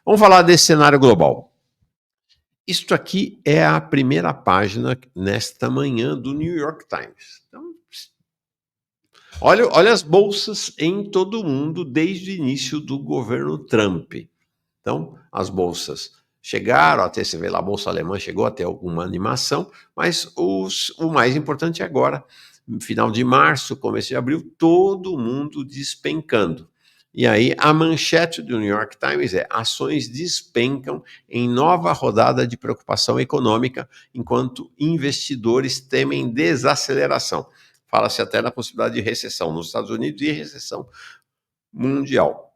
Vamos falar desse cenário global. Isto aqui é a primeira página nesta manhã do New York Times. Então, olha as bolsas em todo o mundo desde o início do governo Trump. Então, as bolsas chegaram até, você vê lá, a bolsa alemã chegou até alguma animação, mas o mais importante é agora, no final de março, começo de abril, todo mundo despencando. E aí a manchete do New York Times é: ações despencam em nova rodada de preocupação econômica, enquanto investidores temem desaceleração. Fala-se até na possibilidade de recessão nos Estados Unidos e recessão mundial.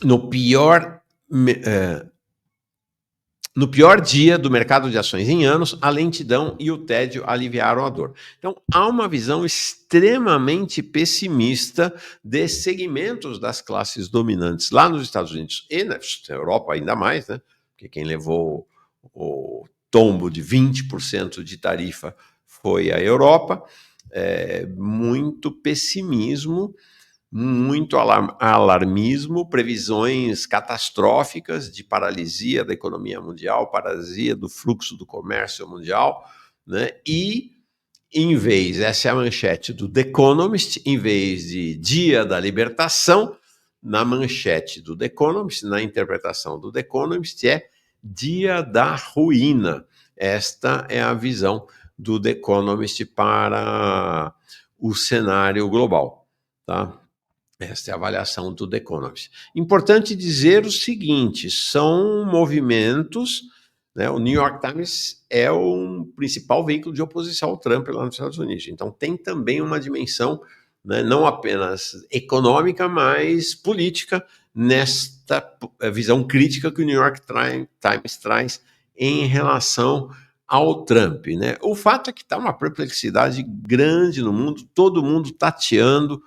No pior dia do mercado de ações em anos, a lentidão e o tédio aliviaram a dor. Então, há uma visão extremamente pessimista de segmentos das classes dominantes lá nos Estados Unidos e na Europa ainda mais, né? Porque quem levou o tombo de 20% de tarifa foi a Europa. Muito pessimismo, muito alarmismo, previsões catastróficas de paralisia da economia mundial, paralisia do fluxo do comércio mundial, né? E, em vez, essa é a manchete do The Economist, em vez de Dia da Libertação, na manchete do The Economist, na interpretação do The Economist, é Dia da Ruína. Esta é a visão do The Economist para o cenário global, tá? Esta é a avaliação do The Economist. Importante dizer o seguinte, são movimentos, né, o New York Times é o principal veículo de oposição ao Trump lá nos Estados Unidos, então tem também uma dimensão, né, não apenas econômica, mas política, nesta visão crítica que o New York Times traz em relação ao Trump, né? O fato é que está uma perplexidade grande no mundo, todo mundo tateando,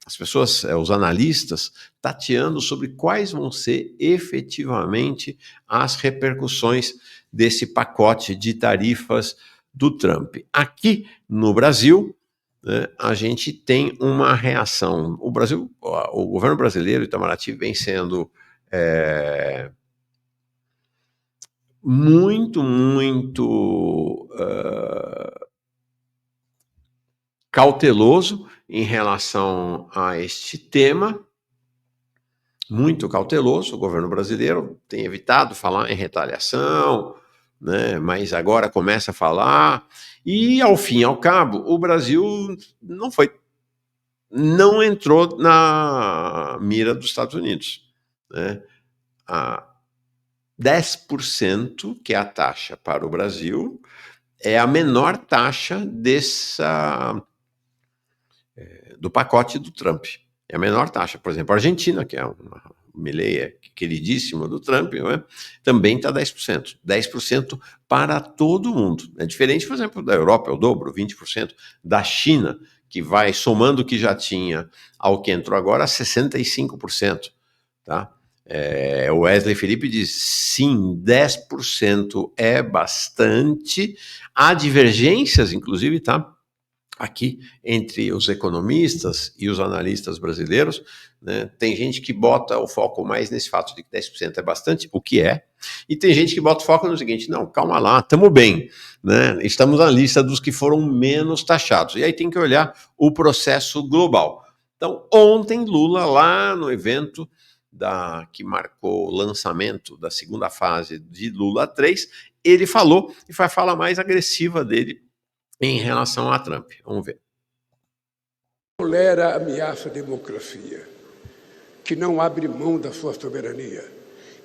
as pessoas, os analistas, tateando sobre quais vão ser efetivamente as repercussões desse pacote de tarifas do Trump. Aqui no Brasil, né, a gente tem uma reação. O Brasil, o governo brasileiro, Itamaraty, vem sendo muito cauteloso em relação a este tema, muito cauteloso. O governo brasileiro tem evitado falar em retaliação, né, mas agora começa a falar, e ao fim e ao cabo, o Brasil não entrou na mira dos Estados Unidos, né? A 10%, que é a taxa para o Brasil, é a menor taxa do pacote do Trump. É a menor taxa. Por exemplo, a Argentina, que é o Milei queridíssimo do Trump, né, também está 10%. 10% para todo mundo. É diferente, por exemplo, da Europa, é o dobro, 20%. Da China, que vai somando o que já tinha ao que entrou agora, 65%. Tá? O Wesley Felipe diz, sim, 10% é bastante. Há divergências, inclusive, tá? Aqui entre os economistas e os analistas brasileiros, né, tem gente que bota o foco mais nesse fato de que 10% é bastante, o que é, e tem gente que bota o foco no seguinte, não, calma lá, estamos bem, né, estamos na lista dos que foram menos taxados, e aí tem que olhar o processo global. Então, ontem, Lula, lá no evento que marcou o lançamento da segunda fase de Lula 3, ele falou, e foi a fala mais agressiva dele em relação a Trump. Vamos ver. Tolera ameaça à democracia, que não abre mão da sua soberania,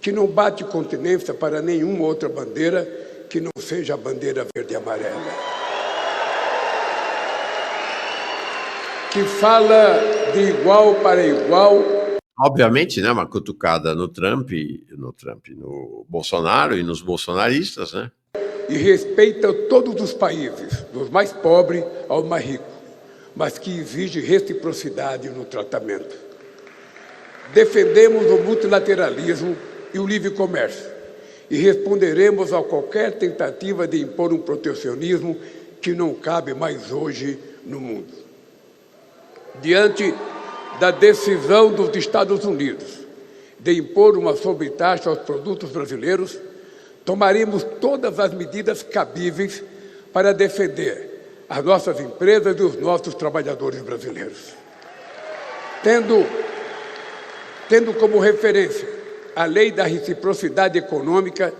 que não bate continência para nenhuma outra bandeira que não seja a bandeira verde e amarela, que fala de igual para igual. Obviamente, né, uma cutucada no Trump, no Bolsonaro e nos bolsonaristas, né? E respeita todos os países, dos mais pobres ao mais rico, mas que exige reciprocidade no tratamento. Defendemos o multilateralismo e o livre comércio e responderemos a qualquer tentativa de impor um protecionismo que não cabe mais hoje no mundo. Diante da decisão dos Estados Unidos de impor uma sobretaxa aos produtos brasileiros, tomaremos todas as medidas cabíveis para defender as nossas empresas e os nossos trabalhadores brasileiros. Tendo como referência a Lei da Reciprocidade Econômica,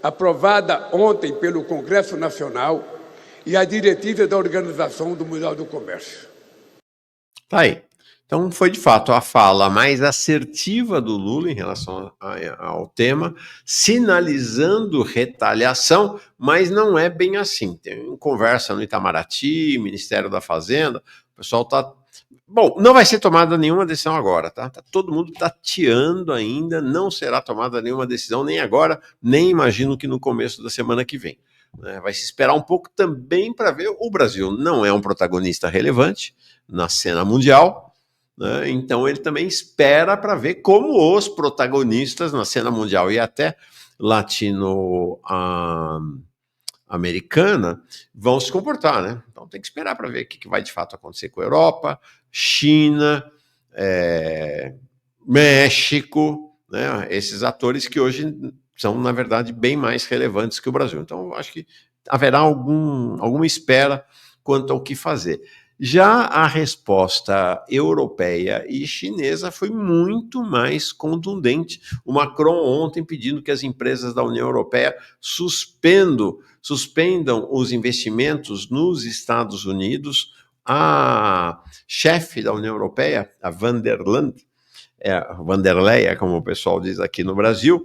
aprovada ontem pelo Congresso Nacional, e a diretiva da Organização Mundial do Comércio. Tá aí. Então, foi de fato a fala mais assertiva do Lula em relação ao tema, sinalizando retaliação, mas não é bem assim. Tem conversa no Itamaraty, Ministério da Fazenda, o pessoal está... Bom, não vai ser tomada nenhuma decisão agora, tá? Tá todo mundo tateando ainda, não será tomada nenhuma decisão, nem agora, nem imagino que no começo da semana que vem. Vai se esperar um pouco também para ver. O Brasil não é um protagonista relevante na cena mundial, né? Então ele também espera para ver como os protagonistas na cena mundial e até latino-americana vão se comportar, né? Então tem que esperar para ver o que vai de fato acontecer com a Europa, China, México, né? Esses atores que hoje são, na verdade, bem mais relevantes que o Brasil. Então, eu acho que haverá alguma espera quanto ao que fazer. Já a resposta europeia e chinesa foi muito mais contundente. O Macron ontem pedindo que as empresas da União Europeia suspendam os investimentos nos Estados Unidos. A chefe da União Europeia, a van der Leyen, como o pessoal diz aqui no Brasil,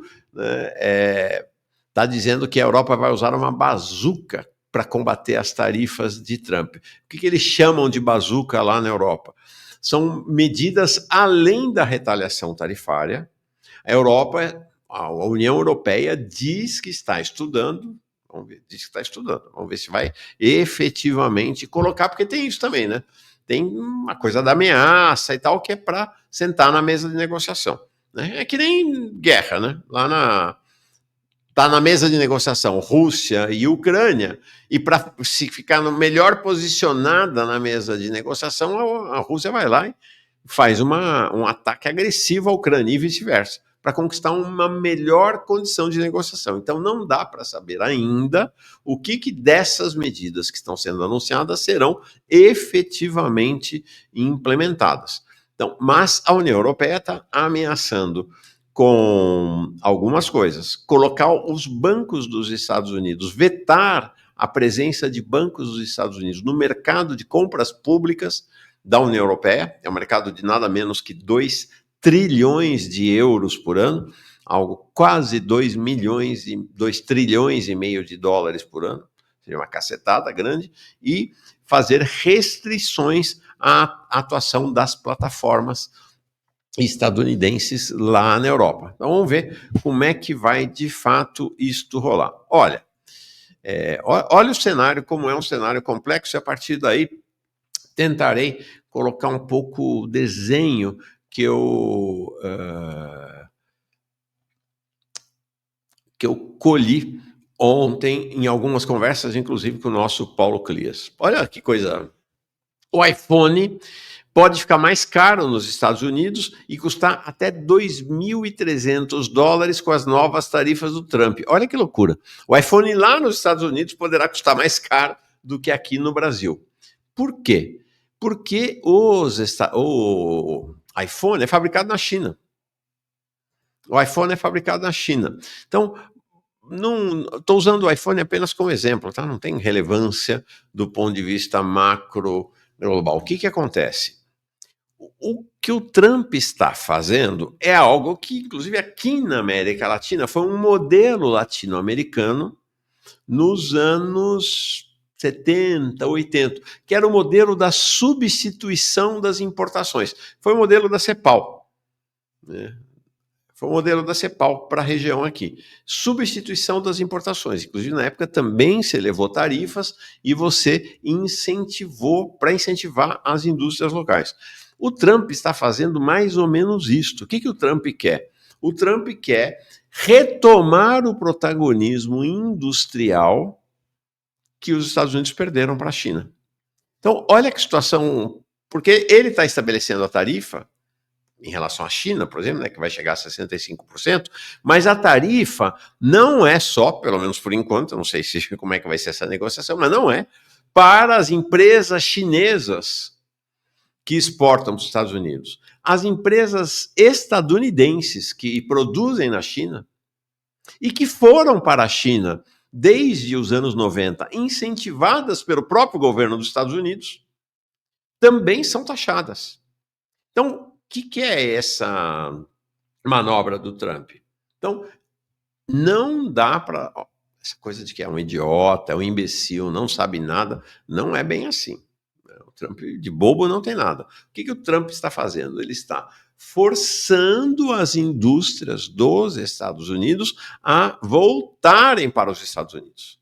está dizendo que a Europa vai usar uma bazuca para combater as tarifas de Trump. O que eles chamam de bazuca lá na Europa? São medidas além da retaliação tarifária. A União Europeia diz que está estudando, vamos ver se vai efetivamente colocar, porque tem isso também, né? Tem uma coisa da ameaça e tal, que é para sentar na mesa de negociação. Né? É que nem guerra, né? Tá na mesa de negociação Rússia e Ucrânia, e para se ficar melhor posicionada na mesa de negociação, a Rússia vai lá e faz um ataque agressivo à Ucrânia e vice-versa, para conquistar uma melhor condição de negociação. Então não dá para saber ainda o que dessas medidas que estão sendo anunciadas serão efetivamente implementadas. Então, mas a União Europeia está ameaçando com algumas coisas. Colocar os bancos dos Estados Unidos, vetar a presença de bancos dos Estados Unidos no mercado de compras públicas da União Europeia, é um mercado de nada menos que 2 trilhões de euros por ano, algo quase 2 trilhões e meio de dólares por ano, seria uma cacetada grande, e fazer restrições à atuação das plataformas estadunidenses lá na Europa. Então vamos ver como é que vai de fato isto rolar. Olha o cenário, como é um cenário complexo, e a partir daí tentarei colocar um pouco o desenho que eu colhi ontem em algumas conversas, inclusive com o nosso Paulo Clias. Olha que coisa. O iPhone pode ficar mais caro nos Estados Unidos e custar até $2.300 com as novas tarifas do Trump. Olha que loucura. O iPhone lá nos Estados Unidos poderá custar mais caro do que aqui no Brasil. Por quê? Porque o iPhone é fabricado na China. O iPhone é fabricado na China. Então, estou usando o iPhone apenas como exemplo, tá? Não tem relevância do ponto de vista macro global. O que acontece? O que o Trump está fazendo é algo que, inclusive aqui na América Latina, foi um modelo latino-americano nos anos 70, 80, que era o modelo da substituição das importações. Foi o modelo da CEPAL, né? Foi o modelo da CEPAL para a região aqui. Substituição das importações. Inclusive, na época, também se elevou tarifas e você para incentivar as indústrias locais. O Trump está fazendo mais ou menos isto. O que o Trump quer? O Trump quer retomar o protagonismo industrial que os Estados Unidos perderam para a China. Então, olha que situação, porque ele está estabelecendo a tarifa em relação à China, por exemplo, né, que vai chegar a 65%, mas a tarifa não é só, pelo menos por enquanto, eu não sei como é que vai ser essa negociação, mas não é para as empresas chinesas que exportam para os Estados Unidos. As empresas estadunidenses que produzem na China e que foram para a China desde os anos 90, incentivadas pelo próprio governo dos Estados Unidos, também são taxadas. Então, o que é essa manobra do Trump? Então, não dá para... Essa coisa de que é um idiota, é um imbecil, não sabe nada, não é bem assim. O Trump de bobo não tem nada. O que o Trump está fazendo? Ele está forçando as indústrias dos Estados Unidos a voltarem para os Estados Unidos.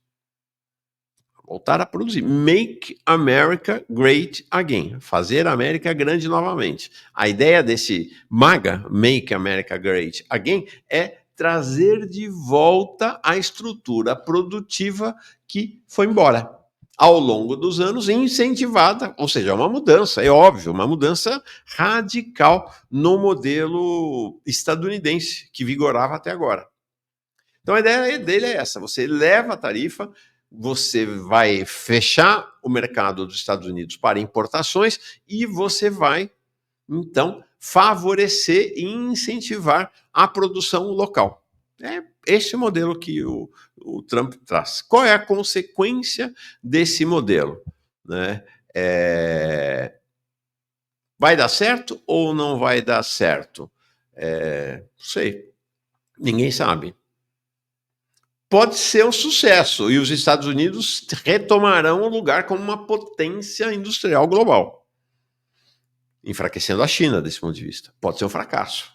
Voltar a produzir. Make America Great Again. Fazer a América grande novamente. A ideia desse MAGA, Make America Great Again, é trazer de volta a estrutura produtiva que foi embora ao longo dos anos, incentivada, ou seja, uma mudança, é óbvio, uma mudança radical no modelo estadunidense que vigorava até agora. Então a ideia dele é essa: você leva a tarifa, você vai fechar o mercado dos Estados Unidos para importações e você vai, então, favorecer e incentivar a produção local. É esse modelo que o Trump traz. Qual é a consequência desse modelo? Né? Vai dar certo ou não vai dar certo? Não sei. Ninguém sabe. Pode ser um sucesso e os Estados Unidos retomarão o lugar como uma potência industrial global, enfraquecendo a China desse ponto de vista. Pode ser um fracasso.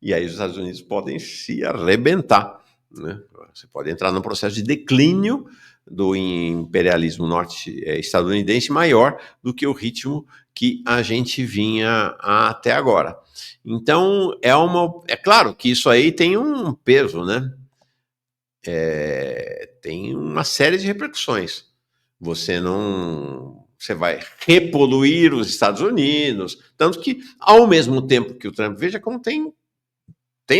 E aí os Estados Unidos podem se arrebentar. Né? Você pode entrar num processo de declínio do imperialismo estadunidense maior do que o ritmo que a gente vinha até agora. Então, é claro que isso aí tem um peso, né? Tem uma série de repercussões. Você vai repoluir os Estados Unidos, tanto que, ao mesmo tempo que o Trump, veja como tem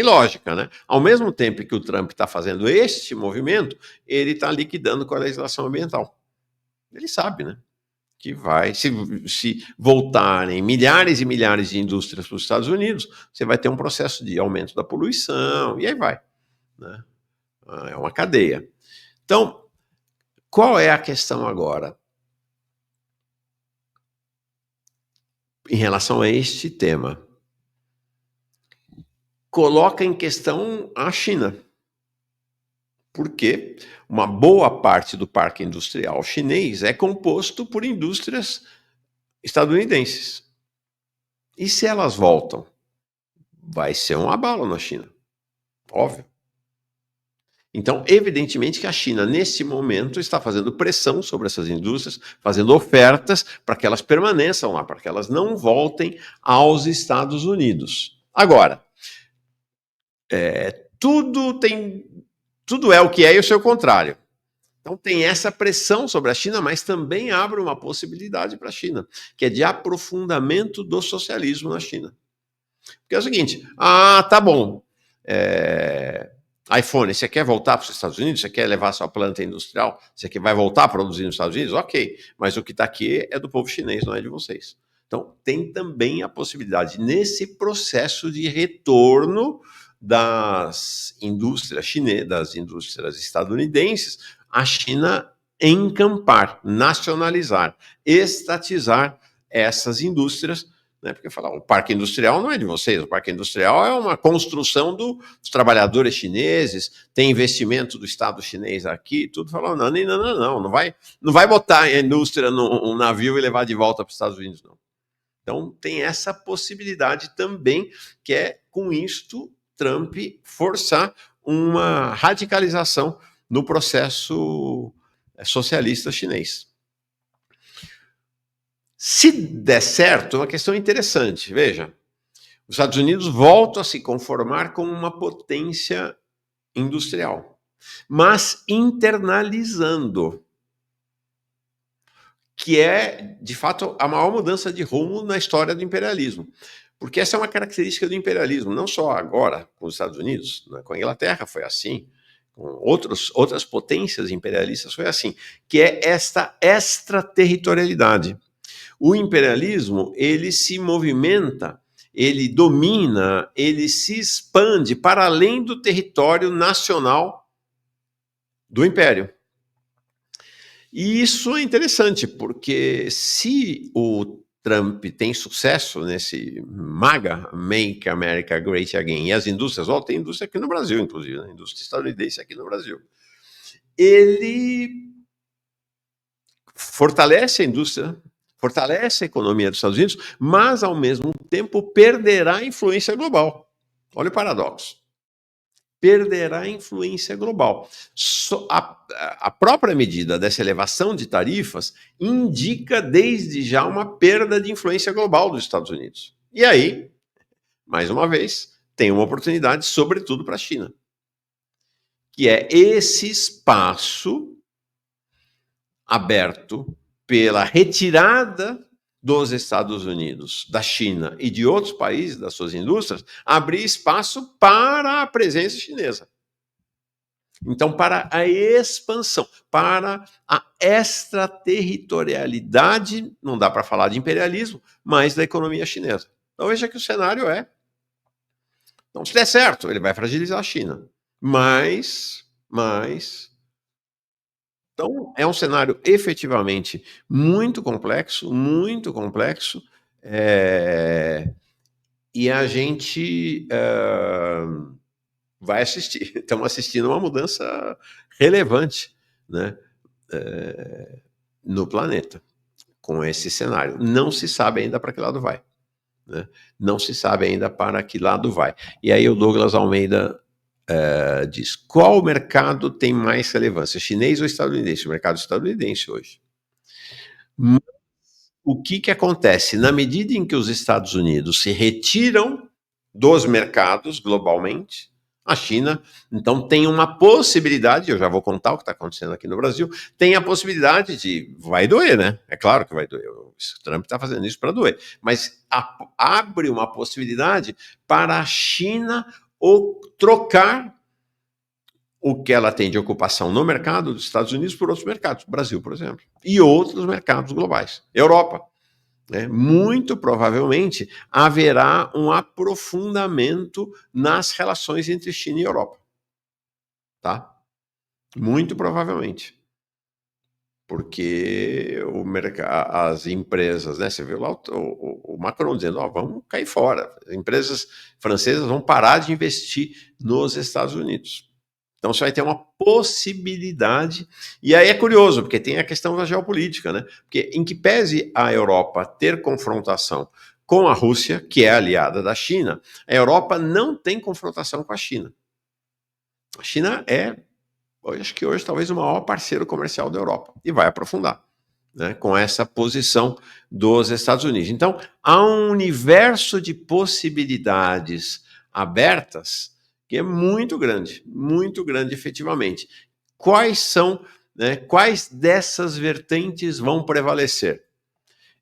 lógica, né? Ao mesmo tempo que o Trump está fazendo este movimento, ele está liquidando com a legislação ambiental. Ele sabe, né? Que vai, se voltarem milhares e milhares de indústrias para os Estados Unidos, você vai ter um processo de aumento da poluição, e aí vai, né? É uma cadeia. Então, qual é a questão agora? Em relação a este tema, coloca em questão a China, porque uma boa parte do parque industrial chinês é composto por indústrias estadunidenses. E se elas voltam? Vai ser um abalo na China, óbvio. Então, evidentemente que a China, nesse momento, está fazendo pressão sobre essas indústrias, fazendo ofertas para que elas permaneçam lá, para que elas não voltem aos Estados Unidos. Agora, tudo é o que é e o seu contrário. Então tem essa pressão sobre a China, mas também abre uma possibilidade para a China, que é de aprofundamento do socialismo na China. Porque é o seguinte, tá bom, iPhone, você quer voltar para os Estados Unidos? Você quer levar sua planta industrial? Você vai voltar a produzir nos Estados Unidos? Ok, mas o que está aqui é do povo chinês, não é de vocês. Então tem também a possibilidade, nesse processo de retorno das indústrias chinesas, das indústrias estadunidenses, a China encampar, nacionalizar, estatizar essas indústrias, né? Porque falar, o parque industrial não é de vocês, o parque industrial é uma construção dos trabalhadores chineses, tem investimento do Estado chinês aqui, tudo falando, não vai botar a indústria num navio e levar de volta para os Estados Unidos, não. Então tem essa possibilidade também, que é com isto Trump forçar uma radicalização no processo socialista chinês. Se der certo, é uma questão interessante. Veja, os Estados Unidos voltam a se conformar como uma potência industrial, mas internalizando, que é, de fato, a maior mudança de rumo na história do imperialismo. Porque essa é uma característica do imperialismo, não só agora com os Estados Unidos, né? Com a Inglaterra foi assim, com outras potências imperialistas foi assim, que é esta extraterritorialidade. O imperialismo, ele se movimenta, ele domina, ele se expande para além do território nacional do império. E isso é interessante, porque se o Trump tem sucesso nesse MAGA, Make America Great Again, e as indústrias, tem indústria aqui no Brasil, inclusive, né? Indústria estadunidense aqui no Brasil. Ele fortalece a indústria, fortalece a economia dos Estados Unidos, mas, ao mesmo tempo, perderá a influência global. Olha o paradoxo. Perderá a influência global. A própria medida dessa elevação de tarifas indica desde já uma perda de influência global dos Estados Unidos. E aí, mais uma vez, tem uma oportunidade, sobretudo para a China, que é esse espaço aberto pela retirada dos Estados Unidos, da China e de outros países das suas indústrias, abrir espaço para a presença chinesa. Então, para a expansão, para a extraterritorialidade, não dá para falar de imperialismo, mas da economia chinesa. Então, veja que o cenário é, então, se der certo, ele vai fragilizar a China. Mas, então, é um cenário efetivamente muito complexo, e a gente vai assistir. Estamos assistindo uma mudança relevante, né, no planeta, com esse cenário. Não se sabe ainda para que lado vai. Né? Não se sabe ainda para que lado vai. E aí o Douglas Almeida diz, qual mercado tem mais relevância, chinês ou estadunidense? O mercado estadunidense hoje. Mas o que acontece? Na medida em que os Estados Unidos se retiram dos mercados globalmente, a China, então, tem uma possibilidade, eu já vou contar o que está acontecendo aqui no Brasil, tem a possibilidade de, vai doer, né? É claro que vai doer, o Trump está fazendo isso para doer, mas abre uma possibilidade para a China trocar o que ela tem de ocupação no mercado dos Estados Unidos por outros mercados, Brasil, por exemplo, e outros mercados globais, Europa. Né? Muito provavelmente haverá um aprofundamento nas relações entre China e Europa. Tá? Muito provavelmente. Porque as empresas, né? Você viu lá o Macron dizendo, vamos cair fora. As empresas francesas vão parar de investir nos Estados Unidos. Então você vai ter uma possibilidade, e aí é curioso, porque tem a questão da geopolítica, né? Porque em que pese a Europa ter confrontação com a Rússia, que é aliada da China, a Europa não tem confrontação com a China. A China acho que hoje talvez o maior parceiro comercial da Europa, e vai aprofundar, né, com essa posição dos Estados Unidos. Então, há um universo de possibilidades abertas que é muito grande efetivamente. Quais são, né, quais dessas vertentes vão prevalecer?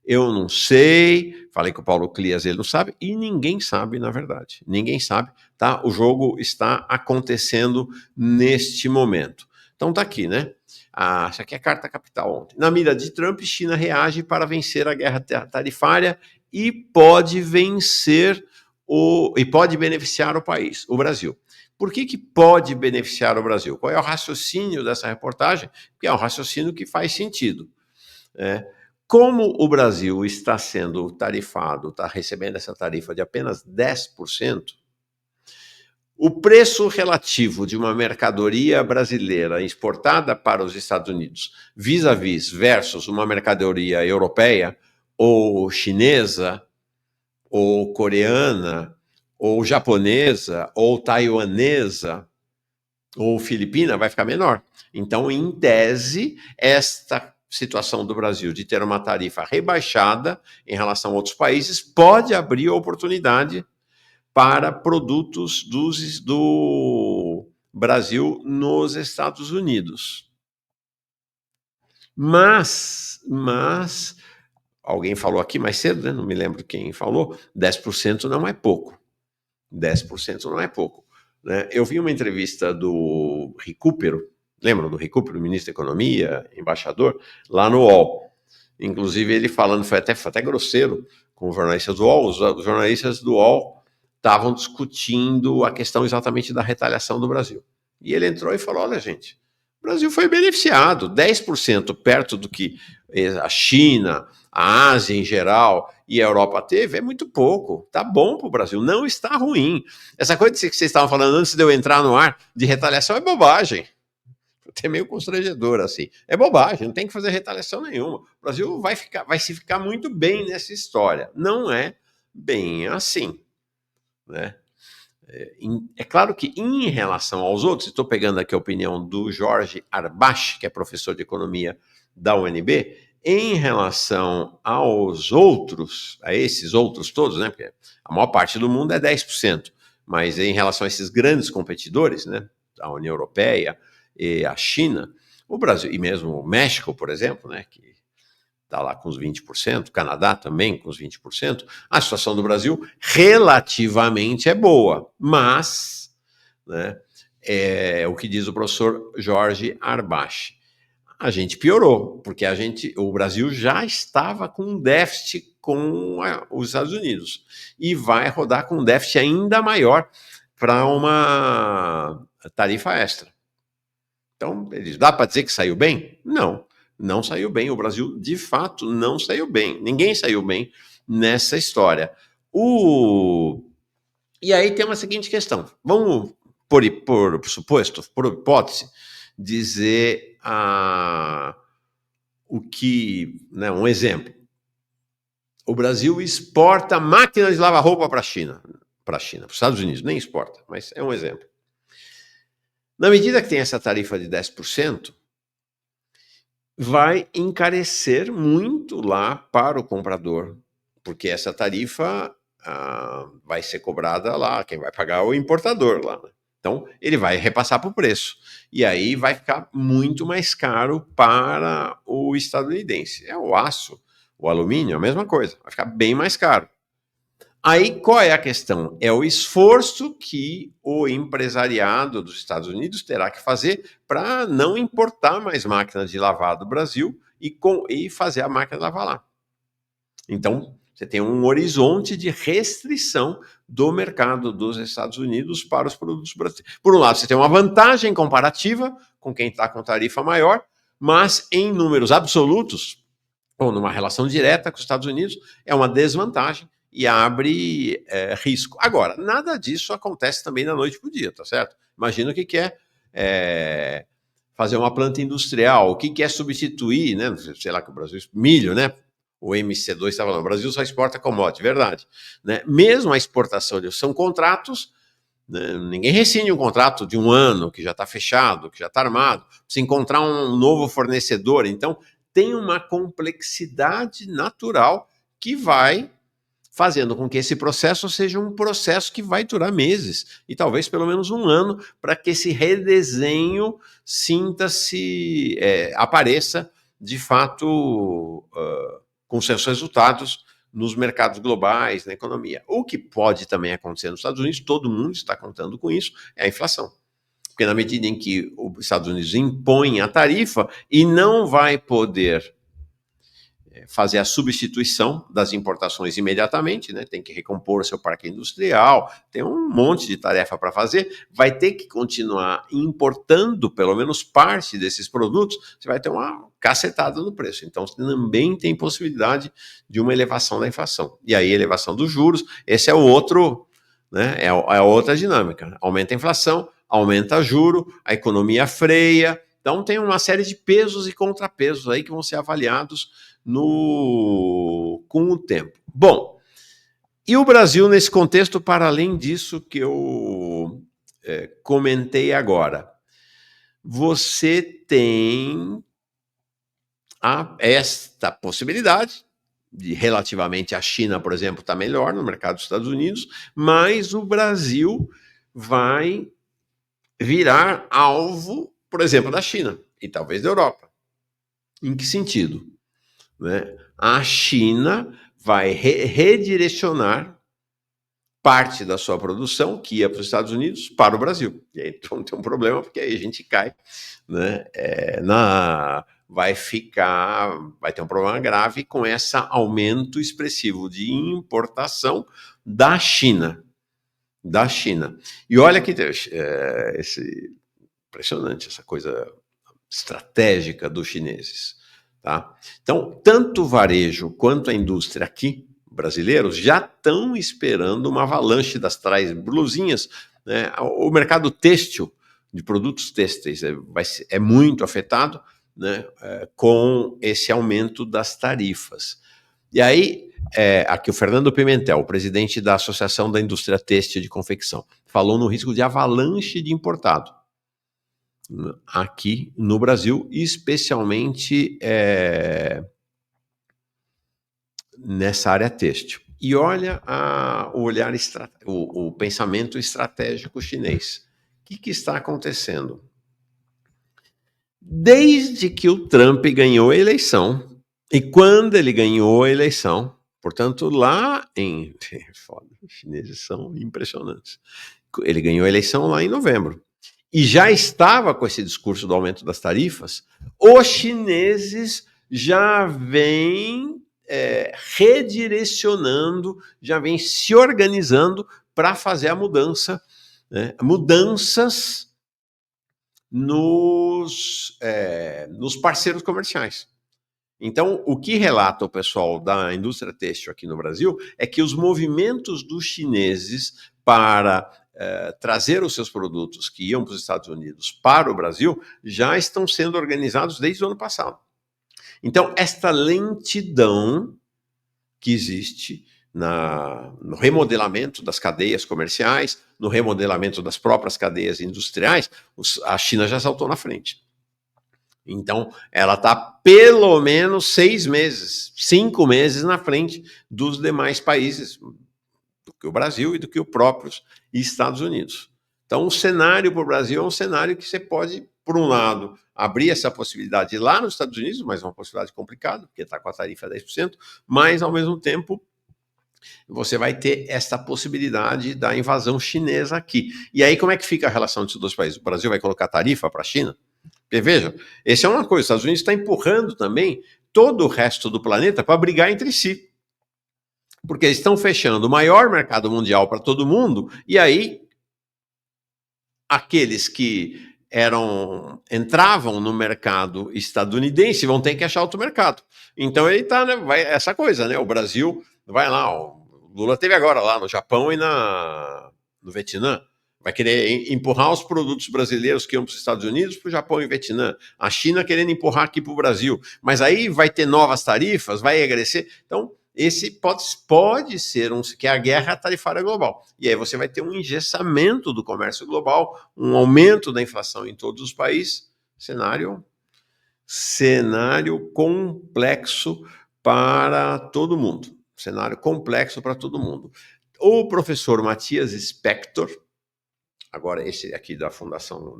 Eu não sei, falei com o Paulo Clias, ele não sabe, e ninguém sabe, na verdade. Ninguém sabe, tá? O jogo está acontecendo neste momento. Então tá aqui, né? Essa aqui é a carta capital ontem. Na mira de Trump, China reage para vencer a guerra tarifária e pode vencer e pode beneficiar o país, o Brasil. Por que pode beneficiar o Brasil? Qual é o raciocínio dessa reportagem? Porque é um raciocínio que faz sentido. Como o Brasil está sendo tarifado, está recebendo essa tarifa de apenas 10%, o preço relativo de uma mercadoria brasileira exportada para os Estados Unidos, vis-à-vis versus uma mercadoria europeia, ou chinesa, ou coreana, ou japonesa, ou taiwanesa, ou filipina, vai ficar menor. Então, em tese, esta situação do Brasil de ter uma tarifa rebaixada em relação a outros países pode abrir oportunidade para produtos do Brasil nos Estados Unidos. Mas alguém falou aqui mais cedo, né? Não me lembro quem falou, 10% não é pouco. 10% não é pouco. Né? Eu vi uma entrevista do Recupero, lembram do Recupero, ministro da Economia, embaixador, lá no UOL. Inclusive ele falando, foi até grosseiro com os jornalistas do UOL. Os jornalistas do UOL estavam discutindo a questão exatamente da retaliação do Brasil. E ele entrou e falou, olha gente, o Brasil foi beneficiado, 10% perto do que a China, a Ásia em geral e a Europa teve, é muito pouco. Tá bom para o Brasil, não está ruim. Essa coisa que vocês estavam falando antes de eu entrar no ar, de retaliação, é bobagem. É meio constrangedor, assim. É bobagem, não tem que fazer retaliação nenhuma. O Brasil vai se ficar muito bem nessa história. Não é bem assim, né? É claro que em relação aos outros, estou pegando aqui a opinião do Jorge Arbache, que é professor de economia da UNB, em relação aos outros, a esses outros todos, né? Porque a maior parte do mundo é 10%, mas em relação a esses grandes competidores, né? A União Europeia e a China, o Brasil, e mesmo o México, por exemplo, né? Que está lá com os 20%, o Canadá também com os 20%, a situação do Brasil relativamente é boa, mas, né, é o que diz o professor Jorge Arbache, a gente piorou, porque o Brasil já estava com um déficit com os Estados Unidos e vai rodar com um déficit ainda maior para uma tarifa extra. Então, eles dá para dizer que saiu bem? Não, não saiu bem. O Brasil, de fato, não saiu bem. Ninguém saiu bem nessa história. E aí tem uma seguinte questão. Vamos, por suposto, por hipótese, dizer o que, né, um exemplo. O Brasil exporta máquinas de lavar roupa para a China, para os Estados Unidos, nem exporta, mas é um exemplo. Na medida que tem essa tarifa de 10%, vai encarecer muito lá para o comprador, porque essa tarifa vai ser cobrada lá, quem vai pagar é o importador lá. Né? Então, ele vai repassar para o preço. E aí vai ficar muito mais caro para o estadunidense. É o aço, o alumínio, a mesma coisa, vai ficar bem mais caro. Aí qual é a questão? É o esforço que o empresariado dos Estados Unidos terá que fazer para não importar mais máquinas de lavar do Brasil e fazer a máquina lavar lá. Então, você tem um horizonte de restrição do mercado dos Estados Unidos para os produtos brasileiros. Por um lado, você tem uma vantagem comparativa com quem está com tarifa maior, mas em números absolutos, ou numa relação direta com os Estados Unidos, é uma desvantagem e abre risco. Agora, nada disso acontece também da noite para o dia, tá certo? Imagina o que é fazer uma planta industrial, o que é substituir, né? Sei lá que o Brasil, milho, né? O MC2 estava falando, o Brasil só exporta commodity, verdade. Né? Mesmo a exportação, são contratos, né? Ninguém rescinde um contrato de um ano, que já está fechado, que já está armado, precisa encontrar um novo fornecedor, então tem uma complexidade natural que vai fazendo com que esse processo seja um processo que vai durar meses e talvez pelo menos um ano para que esse redesenho apareça de fato com seus resultados nos mercados globais, na economia. O que pode também acontecer nos Estados Unidos, todo mundo está contando com isso, é a inflação. Porque na medida em que os Estados Unidos impõem a tarifa e não vai poder fazer a substituição das importações imediatamente, né? Tem que recompor o seu parque industrial, tem um monte de tarefa para fazer, vai ter que continuar importando pelo menos parte desses produtos, você vai ter uma cacetada no preço. Então, você também tem possibilidade de uma elevação da inflação. E aí, elevação dos juros, esse é o outro, né? É a outra dinâmica. Aumenta a inflação, aumenta o juro, a economia freia. Então, tem uma série de pesos e contrapesos aí que vão ser avaliados com o tempo. Bom, e o Brasil nesse contexto, para além disso que eu comentei agora? Você tem esta possibilidade de, relativamente à China, por exemplo, está melhor no mercado dos Estados Unidos, mas o Brasil vai virar alvo, por exemplo, da China e talvez da Europa. Em que sentido? né, a China vai redirecionar parte da sua produção, que ia para os Estados Unidos, para o Brasil. E aí então, tem um problema, porque aí a gente cai, né, vai ter um problema grave com esse aumento expressivo de importação da China. E olha que impressionante essa coisa estratégica dos chineses. Tá? Então, tanto o varejo quanto a indústria aqui, brasileiros, já estão esperando uma avalanche das tais blusinhas. Né? O mercado têxtil, de produtos têxteis, é muito afetado, né, com esse aumento das tarifas. E aí, aqui o Fernando Pimentel, o presidente da Associação da Indústria Têxtil de Confecção, falou no risco de avalanche de importado aqui no Brasil, especialmente nessa área têxtil. E olha o pensamento estratégico chinês. O que está acontecendo? Desde que o Trump ganhou a eleição, e quando ele ganhou a eleição, portanto, lá em... Foda, os chineses são impressionantes. Ele ganhou a eleição lá em novembro. E já estava com esse discurso do aumento das tarifas, os chineses já vêm redirecionando, já vêm se organizando para fazer a mudança, né? Mudanças nos parceiros comerciais. Então, o que relata o pessoal da indústria têxtil aqui no Brasil é que os movimentos dos chineses para trazer os seus produtos que iam para os Estados Unidos para o Brasil já estão sendo organizados desde o ano passado. Então, esta lentidão que existe no remodelamento das cadeias comerciais, no remodelamento das próprias cadeias industriais, a China já saltou na frente. Então, ela está pelo menos 6 meses, 5 meses na frente dos demais países, do que o Brasil e do que os próprios Estados Unidos. Então, o cenário para o Brasil é um cenário que você pode, por um lado, abrir essa possibilidade lá nos Estados Unidos, mas é uma possibilidade complicada, porque está com a tarifa 10%, mas, ao mesmo tempo, você vai ter essa possibilidade da invasão chinesa aqui. E aí, como é que fica a relação desses dois países? O Brasil vai colocar tarifa para a China? Porque, veja, essa é uma coisa, os Estados Unidos está empurrando também todo o resto do planeta para brigar entre si. Porque eles estão fechando o maior mercado mundial para todo mundo, e aí aqueles que entravam no mercado estadunidense vão ter que achar outro mercado. Então ele está, né, essa coisa, né? O Brasil vai lá, o Lula teve agora lá no Japão e no Vietnã. Vai querer empurrar os produtos brasileiros que iam para os Estados Unidos para o Japão e Vietnã. A China querendo empurrar aqui para o Brasil. Mas aí vai ter novas tarifas, vai agredir. Então, esse pode ser que é a guerra tarifária global. E aí você vai ter um engessamento do comércio global, um aumento da inflação em todos os países. Cenário complexo para todo mundo. Cenário complexo para todo mundo. O professor Matias Spector, agora esse aqui da Fundação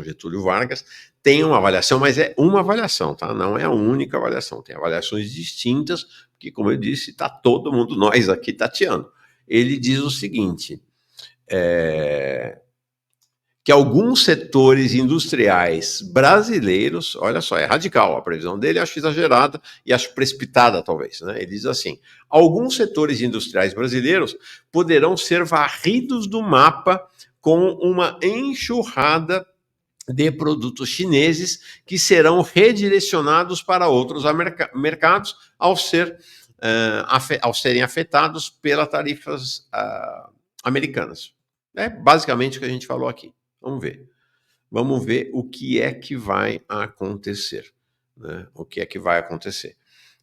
Getúlio Vargas, tem uma avaliação, mas é uma avaliação, tá? Não é a única avaliação, tem avaliações distintas, porque, como eu disse, está todo mundo, nós aqui, tateando. Ele diz o seguinte, que alguns setores industriais brasileiros, olha só, é radical a previsão dele, acho exagerada e acho precipitada, talvez, né? Ele diz assim, alguns setores industriais brasileiros poderão ser varridos do mapa com uma enxurrada de produtos chineses que serão redirecionados para outros mercados ao serem afetados pelas tarifas americanas. É basicamente o que a gente falou aqui. Vamos ver o que é que vai acontecer, né? O que é que vai acontecer.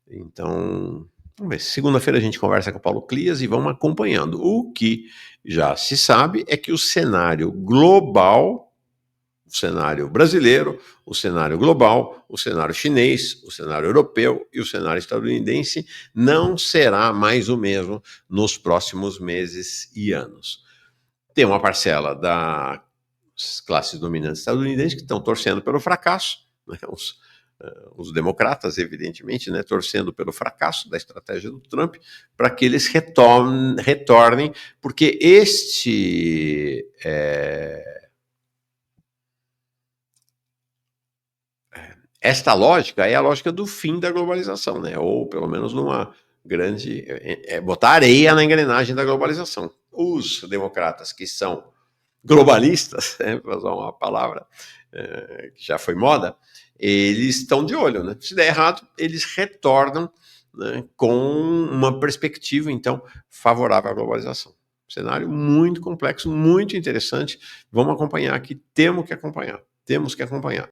Então, vamos ver. Segunda-feira a gente conversa com o Paulo Clias e vamos acompanhando. O que já se sabe é que o cenário global, o cenário brasileiro, o cenário global, o cenário chinês, o cenário europeu e o cenário estadunidense não será mais o mesmo nos próximos meses e anos. Tem uma parcela das classes dominantes estadunidenses que estão torcendo pelo fracasso, né? os democratas, evidentemente, né, torcendo pelo fracasso da estratégia do Trump, para que eles retornem, porque esta lógica é a lógica do fim da globalização, né? Ou pelo menos numa grande... botar areia na engrenagem da globalização. Os democratas que são globalistas, para usar uma palavra que já foi moda, eles estão de olho, né? Se der errado, eles retornam, né, com uma perspectiva, então, favorável à globalização. Cenário muito complexo, muito interessante. Vamos acompanhar aqui, temos que acompanhar.